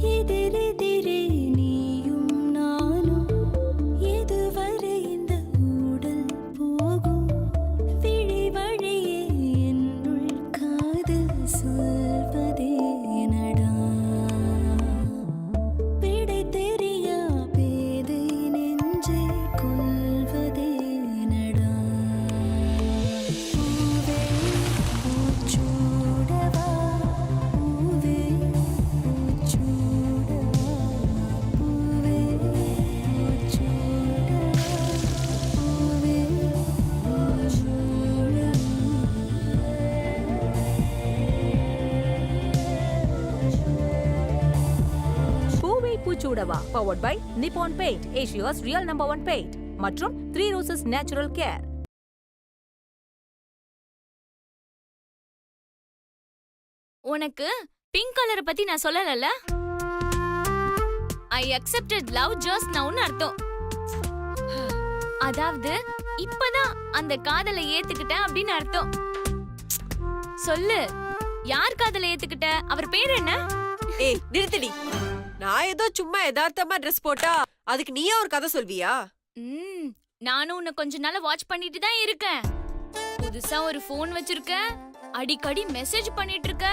எதிரெதிரே நீயும் நானும் எதுவரை இந்த ஊடல் போகும் விழி வழியே என்னுள் காதல் சொல்வதே நடா விடை தெரியா பேதை நெஞ்சை கொள்வதே நடா பூவே பூச்சூடவா பூவே பூச்சூடவா பூவே பூச்சூடவா பூவே பூவை பூச்சூடவா powered by Nippon paint, Asia's real number 1 paint மற்றும் 3 ரோசஸ் நேச்சுரல் கேர். உனக்கு பிங்க் கலரை பத்தி நான் சொல்லலல. ஐ அக்செப்டட் லவ் ஜஸ்ட் நவுன்னு அர்த்தம். அதாவது இப்பதான் அந்த காதலை ஏத்துக்கிட்டேன் அப்படின்னு அர்த்தம். சொல்லு, யார் காதலை ஏத்துக்கிட்ட? அவர் பேர் என்ன? ஏய் நிறுத்தடி. நான் ஏதோ சும்மா யதார்த்தமா ட்ரெஸ் போட்டா அதுக்கு நீயா ஒரு கதை சொல்வியா? நானும் உன்னை கொஞ்ச நாளா வாட்ச் பண்ணிட்டு தான் இருக்கேன். புதுசா ஒரு போன் வச்சிருக்க, அடிக்கடி மெசேஜ் பண்ணிட்டு இருக்க.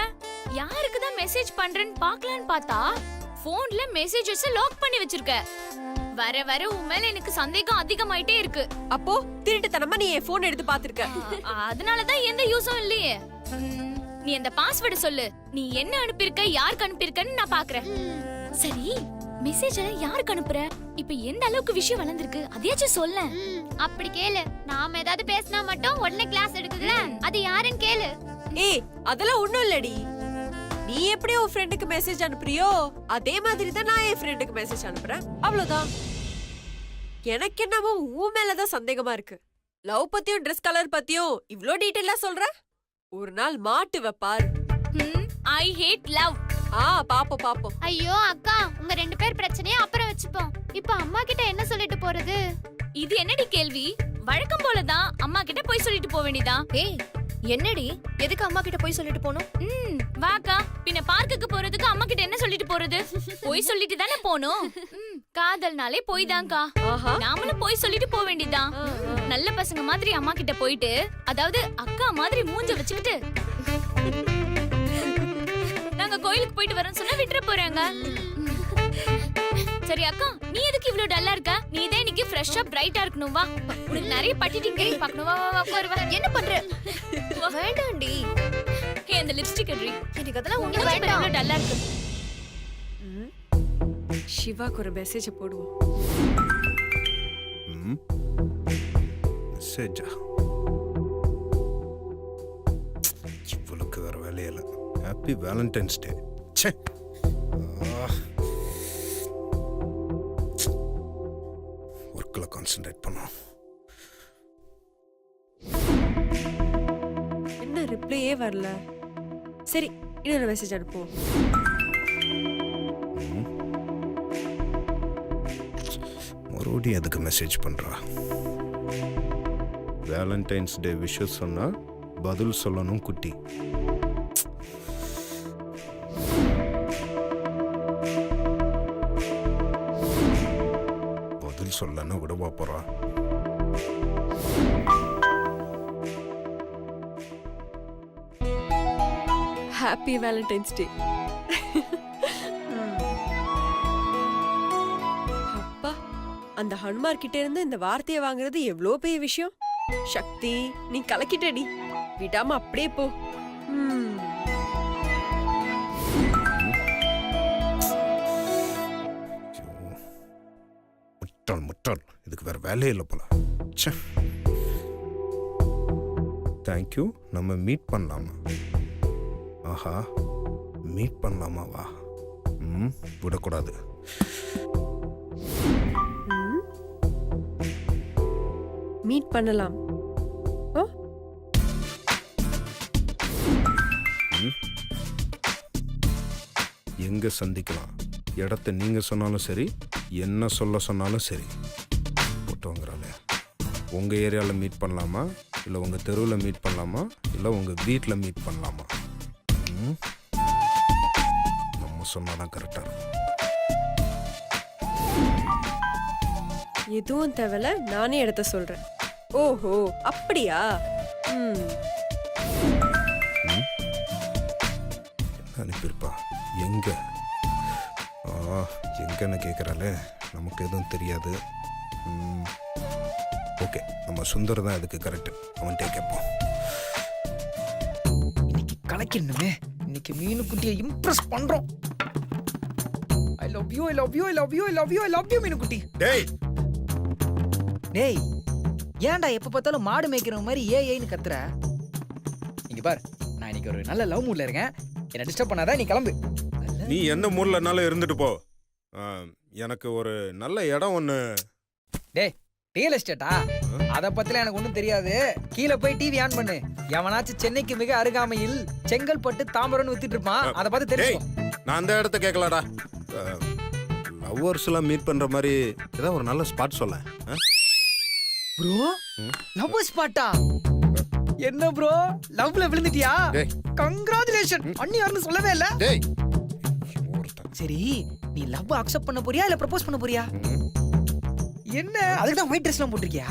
யாருக்கு தான் மெசேஜ் பண்றேன்னு பார்க்கலான்னு பார்த்தா போன்ல மெசேஜஸ் லாக் பண்ணி வச்சிருக்க. வர வர உன் மேல எனக்கு சந்தேகம் அதிகமாயிட்டே இருக்கு. அப்போ திருட்டுத்தனமா நீ என் போன் எடுத்து பாத்துருக்க. அதனாலதான் எந்த யூஸும் இல்லையே. நீ அந்த பாஸ்வேர்டு சொல்லு. நீ என்ன அனுப்பியிருக்க, யாருக்கு அனுப்பியிருக்கன்னு நான் பாக்குறேன். சரி, மெசேஜ் யாருக்கு அனுப்புற? இப்ப எந்த அளவுக்கு விஷயம் வளர்ந்திருக்கு அதையாச்சும் சொல்ல. அப்படி கேளு. நாம ஏதாவது பேசினா மட்டும் உடனே கிளாஸ் எடுக்குதுல, அது யாருன்னு கேளு. ஏய் அதெல்லாம் ஒண்ணும் இல்லடி. நீ எப்படி உன் ஃப்ரெண்டுக்கு மெசேஜ் அனுப்புறியோ அதே மாதிரி தான் நான் என் ஃப்ரெண்டுக்கு மெசேஜ் அனுப்புறேன். அவ்வளவுதான். எனக்கு என்னமோ உன் மேலதான் சந்தேகமா இருக்கு. லவ் பத்தியும் ட்ரெஸ் கலர் பத்தியும் இவ்ளோ டீடைலா சொல்ற. ஒரு நாள் மாட்டுவ பாரு. ஐ ஹேட் லவ். பாப்போம் பாப்போம். ஐயோ அக்கா, உங்க 2 பேர் பிரச்சனையை அப்புறம் வச்சுப்போம். இப்ப அம்மா கிட்ட என்ன சொல்லிட்டு போறது? இது என்னடி கேள்வி? வழக்கம் போலதான் அம்மா கிட்ட போய் சொல்லிட்டு போக வேண்டியதான். ஏய் என்னடி, எதுக்கு அம்மா கிட்ட போய் சொல்லிட்டு போணும்? வாக்கா, பின்ன பார்க்குக்கு போறதுக்கு அம்மா கிட்ட என்ன சொல்லிட்டு போறது? போய் சொல்லிட்டு தானே போணும். காதல்னாலே போய் தான்க்கா. நாமளும் போய் சொல்லிட்டு போக வேண்டியதான். நல்ல பசங்க மாதிரி அம்மா கிட்ட போயிட்டு, அதாவது அக்கா மாதிரி மூஞ்ச வச்சுக்கிட்டு நாங்க கோயிலுக்கு போயிட்டு வரோம்னு சொன்னா விட்டுற போறாங்க. சரி அக்கா, நீ எதுக்கு இவ்ளோ டல்லா இருக்க? நீ தான் இன்னைக்கு ஃப்ரெஷ்ஷா பிரைட்டா இருக்கணும். வா, உனக்கு நிறைய பட்டிட்டிங் கேக் பார்க்கணும். வா வா வா உட்காரு. வா. என்ன பண்ற? வேண்டாம்டி. ஹே, அந்த லிப்ஸ்டிக் எட்ரி. எனக்கு அதெல்லாம் ஒண்ணு இவ்ளோ வேண்டாம். டல்லா இருக்கு. சிவாக்கு ஒரு மெசேஜ் போடுவோம். மெசேஜா? இவளுக்கு வேற வேலையில. ஹாப்பி வேலண்டைன்ஸ் டே. ச்சே, ஒர்க்ல கான்சென்ட்ரேட் பண்ணோம். என்ன ரிப்ளையே வரல. சரி, இன்னொரு மெசேஜ் அனுப்புவோம். மறுபடியும் எதுக்கு மெசேஜ் பண்றா? வேலண்டைன்ஸ் டே விஷஸ் சொன்னா பதில் சொல்லணும் குட்டி. பதில் சொல்லன்னு விடவா போறா? ஹாப்பி வேலண்டைன்ஸ் டே. அப்பா, அந்த ஹனுமார் கிட்ட இருந்து இந்த வார்த்தையை வாங்குறது எவ்வளோ பெரிய விஷயம். சக்தி, நீ கலக்கிட்டடி. விடாம அப்படியே போ. முட்டாள் முட்டாள், இதுக்கு வேற வேலையே இல்லை போல. தேங்க்யூ. நம்ம மீட் பண்ணலாமா? ஆஹா, மீட் பண்ணலாமா? வா. விடக்கூடாது. மீட் பண்ணலாம். எங்க சந்திக்கலாம்? இடத்த நீங்க சொன்னாலும் சரி, என்ன சொல்ல சொன்னாலும் சரி. போட்டோங்கிறாலே, உங்க ஏரியால மீட் பண்ணலாமா, இல்லை உங்க தெருவில் மீட் பண்ணலாமா, இல்லை உங்க வீட்டில் மீட் பண்ணலாமா? நம்ம சொன்னாதான் கரெக்டாக இருக்கும். எதுவும் தேவையில்ல, நானே இடத்த சொல்றேன். ஓஹோ அப்படியா? அனுப்பியிருப்பா எங்க? எங்கன்னு கேட்குறாளே, நமக்கு எதுவும் தெரியாது. ஓகே, நம்ம சுந்தர் தான் அதுக்கு கரெக்டு. அவன்கிட்ட கேட்போம். இன்னைக்கு கலக்கிடணுமே. இன்னைக்கு மீனுக்குட்டியை இம்ப்ரெஸ் பண்றோம். I love you, I love you, I love you, I love you, I love you Meenukutty. டேய் டேய், ஏன்டா எப்ப பார்த்தாலும் மாடு மேய்க்கிற மாதிரி ஏன்னு கத்துற? இங்க பார், நான் இன்னைக்கு ஒரு நல்ல லவ் மூட்ல இருக்கேன். என்ன டிஸ்டர்ப் பண்ணாத, நீ கிளம்பு. நீ எந்த மூலனாலும் இருந்துட்டு போ. எனக்கு ஒரு நல்ல இடம் ஒன்று. டேய், ரியல் எஸ்டேட்டா? அத பத்தில எனக்கு ஒண்ணும் தெரியாது. கீழே போய் டிவி ஆன் பண்ணு. எவனாச்சும் சென்னைக்கு மிக அருகாமையில் செங்கல்பட்டு தாம்பரம்னு வித்துட்டு இருப்பான். அத பார்த்து தெரியும். நான் அந்த இடத்த கேட்கலடா. லவ்வர்ஸ் எல்லாம் மீட் பண்ற மாதிரி ஏதாவது ஒரு நல்ல ஸ்பாட் சொல்ல. ப்ரோ, லவ் ஸ்பாட்டா? என்ன ப்ரோ, லவ்ல விழுந்துட்டியா? கங்க்ராச்சுலேஷன். அண்ணி யாருன்னு சொல்லவே இல்ல. டேய் சரி, நீ லவ் அக்செப்ட் பண்ண போறியா இல்ல ப்ரப்போஸ் பண்ண போறியா? என்ன, அதுக்கு தான் ஒயிட் ட்ரெஸ்லாம் போட்டிருக்கியா?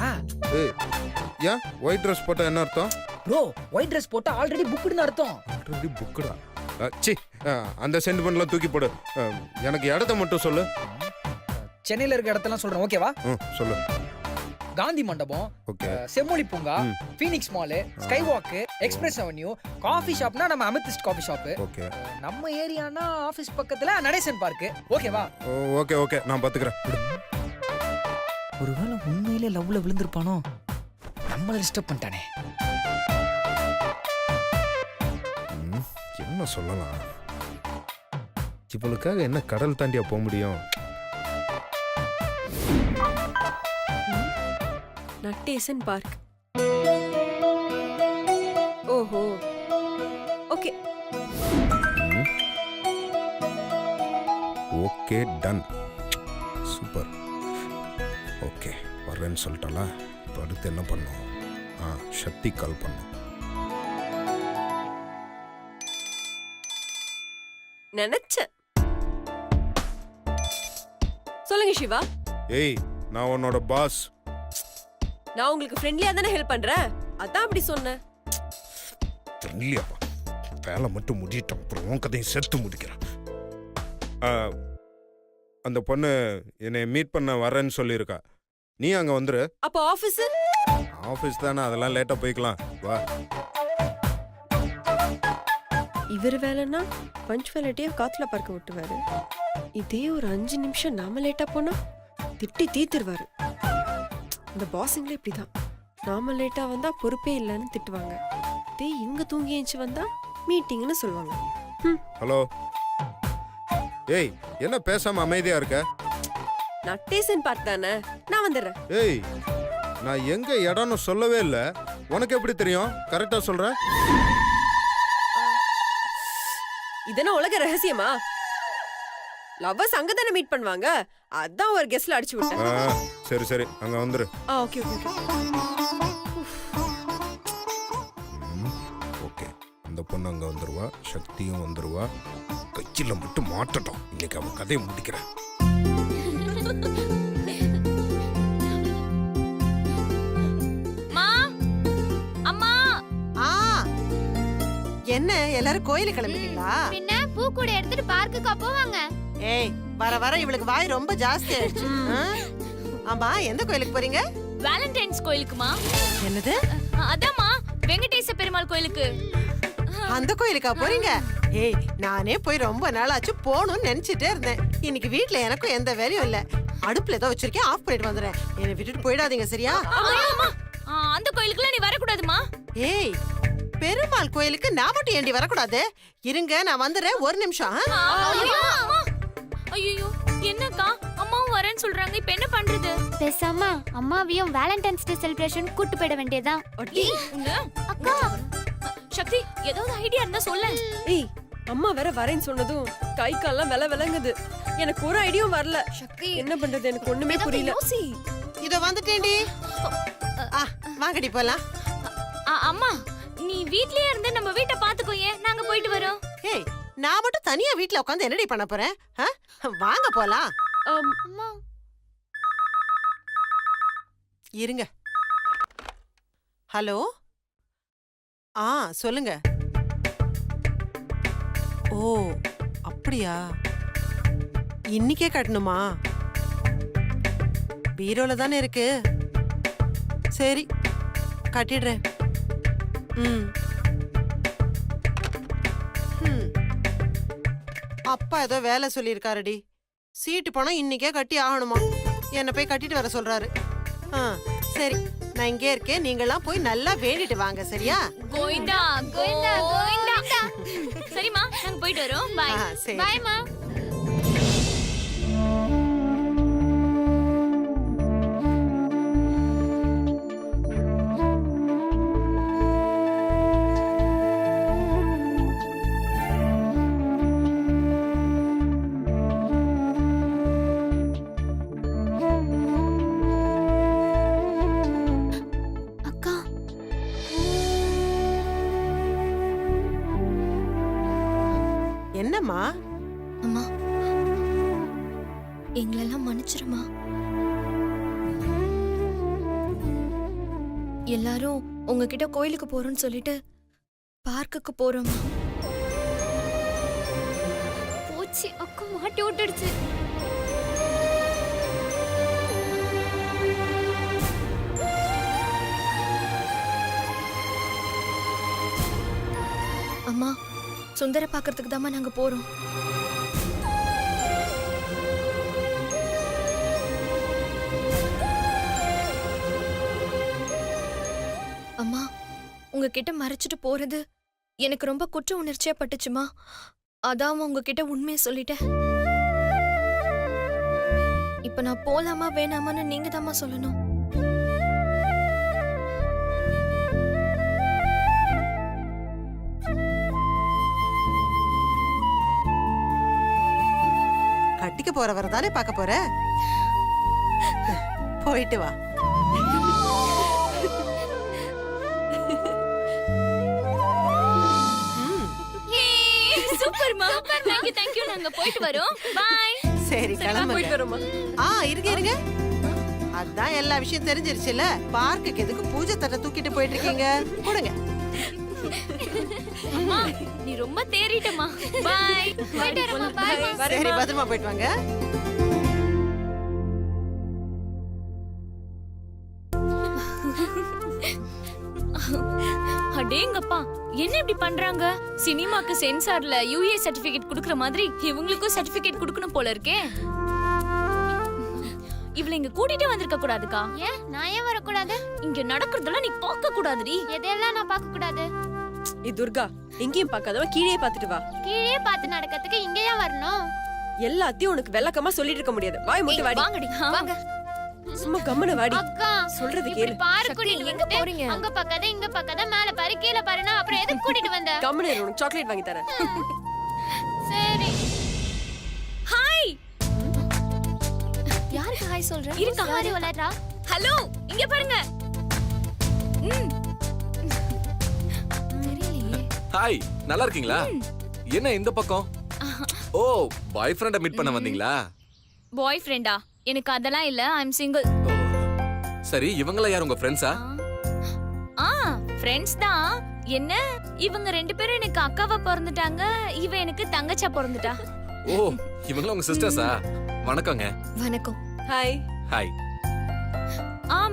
ஏன் ஒயிட் ட்ரெஸ் போட்டா என்ன அர்த்தம்? ப்ரோ, ஒயிட் ட்ரெஸ் போட்டா ஆல்ரெடி புக்டுன்னு அர்த்தம். ஆல்ரெடி புக்குடா? சி, அந்த சென்டிமெண்ட்லாம் தூக்கி போடு. எனக்கு இடத்த மட்டும் சொல்லு. சென்னையில இருக்க இடத்தெல்லாம் சொல்றேன், ஓகேவா? சொல்லு. காந்தி மண்டபம், okay, Semmozhi Poonga, Phoenix Mall, Skywalk, Express Avenue, coffee ஷாப்னா நம்ம அமெத்திஸ்ட் காஃபி ஷாப். ஓகே, நம்ம ஏரியானா ஆபீஸ் பக்கத்துல நடேசன் பார்க், ஓகேவா? ஓகே ஓகே, நான் பாத்துக்கறேன். ஒருவேளை உண்மையிலே லவ்ல விழுந்திருப்பானோ? நம்மள டிஸ்டர்ப் பண்ணிட்டானே. என்ன சொல்லலாம்? இவளுக்காக என்ன கடல் தாண்டியா போக முடியும்? நட்டேசன் பார்க். ஓஹோ okay. Okay, done. Super. Okay, வர்றேன்னு சொல்லிட்டாளா? இப்போ அடுத்து என்ன பண்ணும்? சக்தி கால் பண்ணும். நினைச்சேன். சொல்லுங்க சிவா. ஏய், நான் உன்னோட பாஸ். நான் உங்களுக்கு ஃப்ரெண்ட்லியா தானே ஹெல்ப் பண்றேன், அதான் அப்படி சொன்னேன். இல்லையாப்பா, வேலை மட்டும் முடியட்டும், அப்புறம் உன் கதையும் சேர்த்து முடிக்கிறேன். அந்த பொண்ணு என்னை மீட் பண்ண வரேன்னு சொல்லியிருக்கா. நீ அங்க வந்துரு. அப்போ ஆபீஸ்? ஆபீஸ் தானே, அதெல்லாம் லேட்டா போய்க்கலாம், வா. இவர் வேலைன்னா பஞ்சுவாலிட்டியா காத்துல பார்க்க விட்டுவாரு. இதே ஒரு 5 நிமிஷம் நாம லேட்டா போனா திட்டி தீத்துருவாரு. இந்த பாஸுங்களே இப்படிதான். நாம லேட்டா வந்தா பொறுப்பே இல்லைன்னு திட்டுவாங்க. இதே இங்க தூங்கி ஏஞ்சி வந்தா மீட்டிங்னு சொல்லுவாங்க. ஹலோ. ஏய், என்ன பேசாம அமைதியா இருக்க? நட்டேசன் பார்க் தானே, நான் வந்துடுறேன். ஏய், நான் எங்க இடம்னு சொல்லவே இல்லை. உனக்கு எப்படி தெரியும்? கரெக்டா சொல்ற? இதென்ன உலக ரகசியமா? லவ்வர்ஸ் அங்க தானே மீட் பண்ணுவாங்க, அதான் ஒரு கெஸ்ட்ல அடிச்சு விட்டேன். சரி சரி, அங்க வந்துரு. Okay okay okay. அந்த பொண்ணு அங்க வந்துருவா, சக்தியும் வந்துருவா. கையில மட்டும் மாட்டட்டும், இன்னைக்கு அவன் கதையை முடிக்கிறேன். என்ன எல்லாரும் கோயிலுக்கு கிளம்பிட்டீங்களா? பின்ன பூ கூட எடுத்துட்டு பார்க்குக்கு போவாங்க. ஏய், வர வர இவளுக்கு வாய் ரொம்ப ஜாஸ்தி ஆயிடுச்சு. ஆமா, எந்த கோயிலுக்கு போறீங்க? வேலண்டைன்ஸ் கோயிலுக்குமா? என்னது? அதாம்மா, வெங்கடேச பெருமாள் கோயிலுக்கு. அந்த கோயிலுக்கா போறீங்க? ஏய், நானே போய் ரொம்ப நாள் ஆச்சு, போகணும்னு நினைச்சிட்டே இருந்தேன். இன்னைக்கு வீட்ல எனக்கும் எந்த வேலையும் இல்ல. அடுப்புல ஏதோ வச்சிருக்கேன், ஆஃப் பண்ணிட்டு வந்துடுறேன். என்னை விட்டுட்டு போயிடாதீங்க, சரியா? அந்த கோயிலுக்குலாம் நீ வரக்கூடாதுமா. ஏய், பெருமாள் கோயிலுக்கு நான் மட்டும் ஏண்டி வரக்கூடாது? இருங்க, நான் வந்துடுறேன், ஒரு நிமிஷம். ஐயோ, என்னக்கா அம்மாவும் வரேன்னு சொல்றாங்க, இப்ப என்ன பண்றது? பேசாம அம்மாவையும் வேலண்டைன்ஸ் டே செலிப்ரேஷன் கூட்டு போயிட வேண்டியதான். அக்கா சக்தி, ஏதாவது ஐடியா இருந்தா சொல்ல. ஏய், அம்மா வேற வரேன்னு சொன்னதும் கை கால்லாம் விலங்குது. எனக்கு ஒரு ஐடியாவும் வரல. சக்தி, என்ன பண்றது, எனக்கு ஒண்ணுமே புரியல. இதோ வந்துட்டேன்டி. வாங்கடி போலாம். அம்மா, நீ வீட்லயே இருந்து நம்ம வீட்டை பாத்துக்கோயே, நாங்க போயிட்டு வரோம். ஏய், நான் மட்டும் தனியா வீட்ல உட்கார்ந்து என்னடி பண்ண போறேன்? வாங்க போலாம். அம்மா, இருங்க. ஹலோ. சொல்லுங்க. ஓ அப்படியா? இன்னிக்கே கட்டணுமா? பீரோல தானே இருக்கு. சரி கட்டிடுறேன். ம். அப்பா ஏதோ வேலை சொல்லியிருக்காருடி. சீட்டு பணம் இன்னைக்கே கட்டி ஆகணுமா? என்னை போய் கட்டிட்டு வர சொல்றாரு. சரி நான் இங்கே இருக்கேன். நீங்களாம் போய் நல்லா வேண்டிட்டு வாங்க. சரியா? கோயிந்தா கோயிந்தா கோயிந்தா. சரிம்மா நாங்க போயிட்டு வரோம். பை. சரி. பைமா. அக்கா என்னம்மா? அம்மா எங்களெல்லாம் மன்னிச்சிருமா. எல்லாரும் உங்ககிட்ட கோயிலுக்கு போறோம்னு சொல்லிட்டு பார்க்குக்கு போறோமா. போச்சு, அக்கா மாட்டி விட்டுடுச்சு. அம்மா சுந்தர பாக்குறதுக்கு தாம்மா நாங்க போறோம். அம்மா உங்ககிட்ட மறைச்சிட்டு போறது எனக்கு ரொம்ப குற்ற உணர்ச்சியா பட்டுச்சுமா. அதான் உங்ககிட்ட உண்மையை சொல்லிட்டேன். இப்ப நான் போலாமா வேணாமான்னு நீங்க தாம்மா சொல்லணும். கட்டிக்க போறவரை தானே பார்க்க போற. போயிட்டு வா. சூப்பர்மா. தேங்க் யூ நாங்க போயிட்டு வரோம். பை. சரி கிளம்புங்க. போயிட்டு வரோமா? இருங்க இருங்க. அதான் எல்லா விஷயம் தெரிஞ்சிருச்சுல. பார்க்குக்கு எதுக்கு பூஜை தட்டை தூக்கிட்டு போயிட்டு இருக்கீங்க? கொடுங்க. அம்மா நீ ரொம்ப தேறிட்டமா. பை. போயிட்டு வரமா. பாய்மா. சரி பத்திரமா போயிட்டு வாங்க. அடேங்கப்பா என்ன இப்படி பண்றாங்க? சினிமாக்கு சென்சார்ல யூஏ சர்டிபிகேட் குடுக்குற மாதிரி இவங்களுக்கும் சர்டிபிகேட் குடுக்கணும் போல இருக்கே. இவள இங்க கூட்டிட்டே வந்திருக்க கூடாதுக்கா. ஏன் நான் ஏன் வரக்கூடாது? இங்க நடக்கிறதெல்லாம் நீ பார்க்க கூடாதுடி. எதையெல்லாம் நான் பார்க்க கூடாது? துர்கா எங்கேயும் பார்க்காதவ கீழே பார்த்துட்டு வா. கீழே பார்த்து நடக்கிறதுக்கு இங்கேயா வரணும்? எல்லாத்தையும் உனக்கு விளக்கமா சொல்லிட்டு இருக்க முடியாது. வாய் மூட்டு வாடி. வாங்கடி வாங்க. சும்மா கம்மன வாடி. அக்கா சொல்றது இப்படி கேளு. பாரு சக்தி, கூட்டிட்டு எங்க வந்துட்டு, போறீங்க? அங்க பக்காத இங்க பக்காத மேல பாரு கீழே பாருனா அப்புறம் எதுக்கு கூட்டிட்டு வந்த? கம்மன இரு, உனக்கு சாக்லேட் வாங்கி தரேன். சரி ஹாய். யாருக்கு ஹாய் சொல்ற? இருக்கா? யாரு வளர்றா? ஹலோ இங்க பாருங்க. தெரியலையே. ஹாய் நல்லா இருக்கீங்களா? என்ன இந்த பக்கம்? ஓ பாய் ஃப்ரெண்ட மீட் பண்ண வந்தீங்களா? பாய் ஃப்ரெண்டா? எனக்கு அதெல்லாம் இல்ல. ஐ அம் சிங்கிள். ஓ, சரி இவங்கள யார் உங்க ஃப்ரெண்ட்ஸா? ஃப்ரெண்ட்ஸ் தான். என்ன இவங்க ரெண்டு பேரும் எனக்கு அக்காவா பிறந்துட்டாங்க. இவ எனக்கு தங்கச்சா பிறந்துட்டா. ஓ இவங்கள உங்க சிஸ்டர்ஸா? வணக்கங்க. வணக்கம். ஹாய். ஹாய்.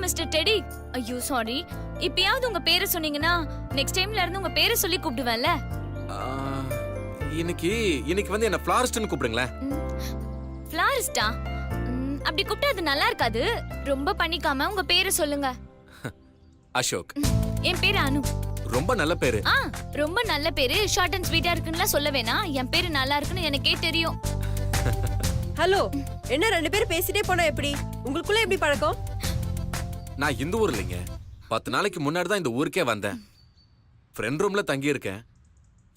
Mister teddy. ஐயோ சாரி. இப்பயாவது உங்க பேரை சொன்னீங்கன்னா நெக்ஸ்ட் டைம்ல இருந்து உங்க பேரை சொல்லி கூப்பிடுவேன்ல. ஆ, இன்னைக்கு வந்து என்ன ஃப்ளாரிஸ்ட்னு கூப்பிடுங்களேன். ஃப்ளாரிஸ்டா? அப்படி கூப்பிட்டா அது நல்லா இருக்காது. ரொம்ப பண்ணிக்காம உங்க பேரை சொல்லுங்க. அசோக். என் பேரு அனு. ரொம்ப நல்ல பேரு. ரொம்ப நல்ல பேரு. ஷார்ட் அண்ட் ஸ்வீட்டா இருக்குன்னு சொல்ல வேணாம். என் பேரு நல்லா இருக்குன்னு எனக்கே தெரியும். ஹலோ என்ன ரெண்டு பேரும் பேசிட்டே போனா எப்படி? உங்களுக்குள்ள எப்படி பழக்கம்? நான் இந்த ஊர் இல்லைங்க. 10 நாளைக்கு முன்னாடி தான் இந்த ஊருக்கே வந்தேன். ஃப்ரெண்ட் ரூம்ல தங்கி இருக்கேன்.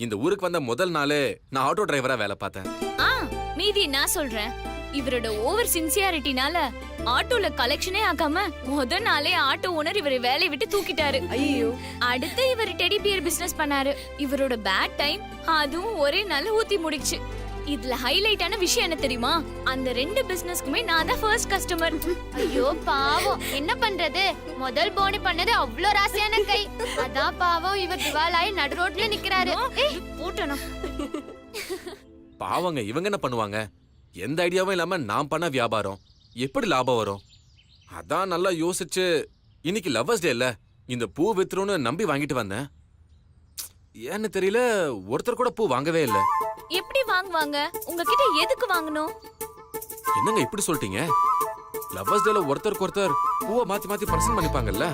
இந்த ஊருக்கு வந்த முதல் நாளே நான் ஆட்டோ டிரைவரா வேலை பார்த்தேன். மீதி நான் சொல்றேன். இவரோட ஓவர் சின்சியாரிட்டினால ஆட்டோல கலெக்ஷனே ஆகாம முத நாளே ஆட்டோ ஓனர் இவரை வேலையை விட்டு தூக்கிட்டாரு. ஐயோ. அடுத்து இவர் டெடி பியர் பிசினஸ் பண்ணாரு. இவரோட பேட் டைம் அதுவும் ஒரே நாள் ஊத்தி முடிச்சு. இதுல ஹைலைட்டான விஷயம் என்ன தெரியுமா? அந்த 2 பிசினஸ்க்குமே நான் தான் ஃபர்ஸ்ட் கஸ்டமர். ஐயோ பாவம், என்ன பண்றது? முதல் போனி பண்ணது அவ்ளோ ராசியான கை. அதான் பாவம் இவர் திவாலாயி நடு ரோட்ல நிக்கிறாரு. போட்டணும். பாவங்க, இவங்க என்ன பண்ணுவாங்க? எந்த ஐடியாவும் இல்லாம நான் பண்ண வியாபாரம் எப்படி லாபம் வரும்? அதான் நல்லா யோசிச்சு இன்னைக்கு லவ்வர்ஸ் டே இல்ல, இந்த பூ வித்துருன்னு நம்பி வாங்கிட்டு வந்தேன். ஏன்னு தெரியல, ஒருத்தர் கூட பூ வாங்கவே இல்ல. எப்படி வாங்குவாங்க? உங்ககிட்ட எதுக்கு வாங்கணும்? என்னங்க இப்படி சொல்லிட்டீங்க? லவ்வர்ஸ் டேல ஒருத்தருக்கு ஒருத்தர் பூவை மாத்தி மாத்தி பிரசன்ட் பண்ணிப்பாங்கல்ல.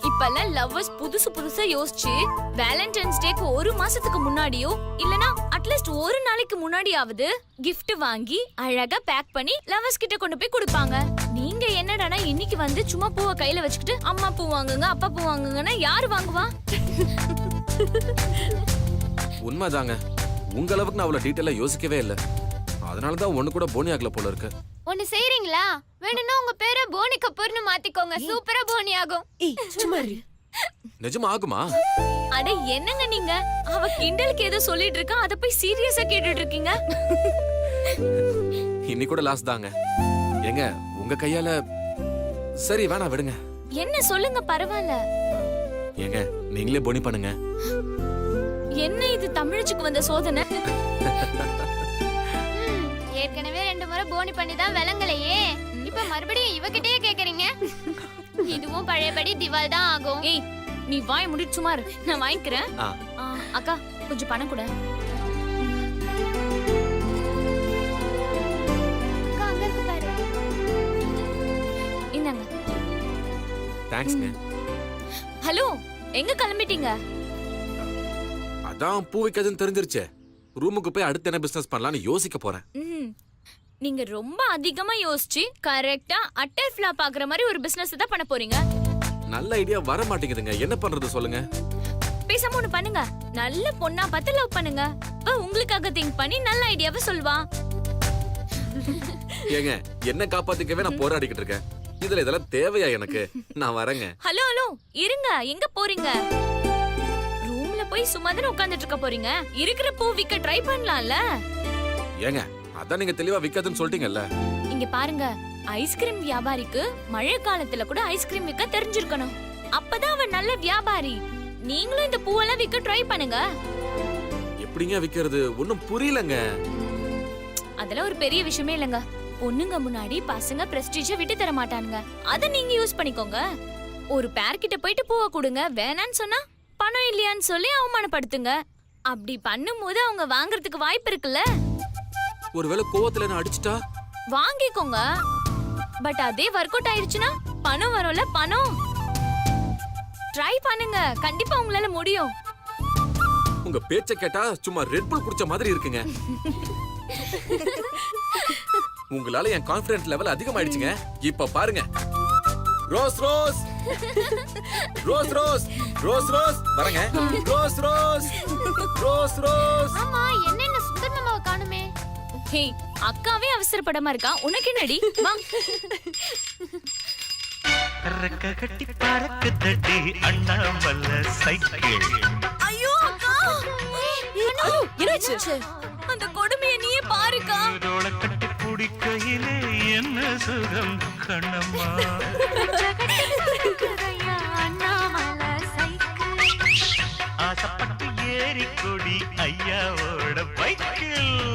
இப்பெல்லாம் லவ்வர்ஸ் புதுசு புதுசா யோசிச்சு வேலண்டைன்ஸ் டேக்கு 1 மாசத்துக்கு முன்னாடியோ இல்லனா அட்லீஸ்ட் ஒரு நாளைக்கு முன்னாடியாவது gift வாங்கி அழகா பேக் பண்ணி லவ்வர்ஸ் கிட்ட கொண்டு போய் கொடுப்பாங்க. நீங்க என்னடானா இன்னைக்கு வந்து சும்மா பூவை கையில வச்சுக்கிட்டு அம்மா பூ வாங்குங்க அப்பா பூ வாங்குங்கன்னா யாரு வாங்குவா? உண்மைதாங்க, உங்க அளவுக்கு நான் அவ்வளவு டீட்டெயிலா யோசிக்கவே இல்ல. அதனாலதான் ஒண்ணு கூட போனி ஆகல போல இருக்கு. ஒன்னு செய்றீங்களா? வேணும்னா உங்க பேரை போனி கபூர்னு மாத்திக்கோங்க. சூப்பரா போனி ஆகும். ஏய் சும்மா இரு. நிஜமா ஆகுமா? அட என்னங்க நீங்க? அவ கிண்டலுக்கு ஏதோ சொல்லிட்டு இருக்கா, அத போய் சீரியஸா கேட்டுட்டு இருக்கீங்க. இன்னி கூட லாஸ்ட் தாங்க. ஏங்க உங்க கையால சரி வேணா விடுங்க. என்ன சொல்லுங்க, பரவாயில்ல. ஏங்க நீங்களே போனி பண்ணுங்க. என்ன இது தமிழுக்கு வந்த சோதனை? ஏற்கனவே 2 முறை போனி பண்ணி தான் விளங்கலையே. இப்ப மறுபடியும் இவகிட்டயே கேக்குறீங்க. இதுவும் பழையபடி திவால் தான் ஆகும். ஏய் நீ வாய் மூடிட்டு சும்மா இரு, நான் வாங்கிக்கிறேன். ஆ. அக்கா கொஞ்சம் பணம் கொடு. அக்கா, அங்க இருக்கு பாரு. இந்தாங்க. தேங்க்ஸ்ங்க. ஹலோ, எங்க கிளம்பிட்டீங்க? அதான் பூ வைக்காதுன்னு தெரிஞ்சிருச்சே, ரூமுக்கு போய் அடுத்து என்ன பிசினஸ் பண்ணலாம்னு யோசிக்க போறேன். நீங்க ரொம்ப அதிகமா யோசிச்சு கரெக்டா அட்டர் ஃபிளாப் ஆகுற மாதிரி ஒரு பிசினஸ் தான் பண்ண போறீங்க. நல்ல ஐடியா வர மாட்டேங்குதுங்க, என்ன பண்றது சொல்லுங்க. பேசாம ஒண்ணு பண்ணுங்க, நல்ல பொண்ணா பார்த்து லவ் பண்ணுங்க. உங்களுக்காக திங்க் பண்ணி நல்ல ஐடியாவை சொல்வா. ஏங்க என்ன காப்பாத்திக்கவே நான் போராடிக்கிட்டு இருக்கேன். இதுல இதெல்லாம் தேவையா எனக்கு? நான் வரேங்க. ஹலோ ஹலோ இருங்க, எங்க போறீங்க? ரூம்ல போய் சும்மா தானே உட்கார்ந்துட்டு இருக்க போறீங்க? இருக்கிற பூ விக்க ட்ரை பண்ணலாம்ல. ஏங்க அதான் நீங்க தெளிவா விக்காதுன்னு சொல்லிட்டீங்கல்ல. இங்க பாருங்க, ஐஸ்கிரீம் வியாபாரிக்கு மழை காலத்துல கூட ஐஸ்கிரீம் விக்க தெரிஞ்சிருக்கணும். அப்பதான் அவன் நல்ல வியாபாரி. நீங்களும் இந்த பூவெல்லாம் விக்க ட்ரை பண்ணுங்க. எப்படிங்க விக்கிறது? ஒண்ணும் புரியலங்க. அதெல்லாம் ஒரு பெரிய விஷயமே இல்லங்க. பொண்ணுங்க முன்னாடி பசங்க பிரஸ்டீஜ விட்டு தர மாட்டானுங்க. அத நீங்க யூஸ் பண்ணிக்கோங்க. ஒரு பேர் கிட்ட போயிட்டு பூவை கொடுங்க, வேணான்னு சொன்னா பணம் இல்லையான்னு சொல்லி அவமானப்படுத்துங்க. அப்படி பண்ணும்போது அவங்க வாங்குறதுக்கு வாய்ப்பு இருக்குல்ல. ஒருவேளை கோவத்துல என்ன அடிச்சிட்டா? வாங்கிக்கோங்க. பட் அதே ஒர்க் அவுட் ஆயிடுச்சுன்னா பணம் வரும்ல, பணம். ட்ரை பண்ணுங்க, கண்டிப்பா உங்களால முடியும். உங்க பேச்ச கேட்டா சும்மா ரெட் புல் குடிச்ச மாதிரி இருக்குங்க. உங்களால என் கான்ஃபிடன்ஸ் லெவல் அதிகமாயிடுச்சுங்க. இப்ப பாருங்க, rose rose rose rose rose rose வரங்க. Rose rose rose rose. ஆமா, என்ன சுந்தர் மாமாவை காணுமே? ஹே, அக்காவே அவசரப்படாம இருக்கா, உனக்கு என்னடி? வா. ரெக்க கட்டி பறக்கு தட்டி அண்ணாமல்ல சைக்கிள். ஐயோ அக்கா, என்னாச்சு? அந்த கொடுமையை நீயே பாருக்கா. ரோள கட்டி பிடிக்கையிலே என்ன சுகம் கண்ணம்மா. ஆசைப்பட்டு ஏறி கொடி ஐயாவோட பைக்கில்.